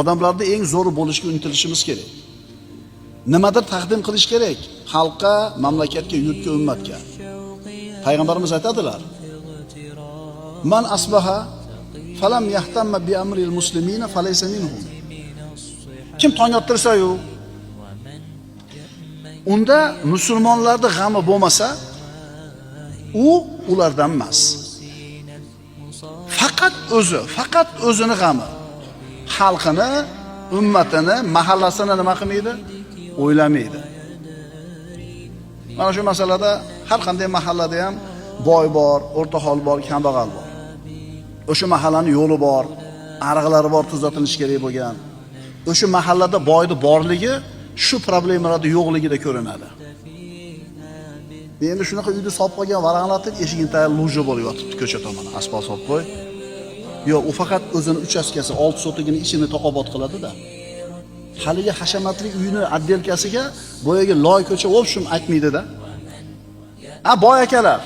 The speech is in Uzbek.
odamlarda eng zo'ri bo'lishga intilishimiz kerak. Nimadir taqdim qilish kerak xalqqa, mamlakatga, yurtga, ummatga. Payg'ambarimiz aytadilar: "Man asbaha falam yahtamma bi amril muslimina falaysa minhum." Kim tong ottirsa-yu, unda musulmonlarning g'ami bo'lmasa, u ulardan emas. Faqat o'zini g'ami. Xalqini, ummatini, mahallasini nima qilmaydi? O'ylamaydi. Mana shu masalada har qanday mahallada ham boy bor, o'rtahol bor, kambag'al bor. O'sha mahallaning yo'li bor, ariqlari bor, tuzatilishi kerak bo'lgan. O'sha mahallada boyning borligi shu problemalarda yo'qligida ko'rinadi. Endi shunaqa uyda solib qo'ygan varaqlatib eshigini tayyor luja bo'lib yotibdi ko'cha tomon, asfalt solib qo'y. Yo'q, u faqat o'zini uchastkasi 6 sotigini ichini obod qiladi-da. Haligi hashamatli uyini addelkasiga boyaga loy ko'cha o'pshim aytmaydi-da. Boy akalar,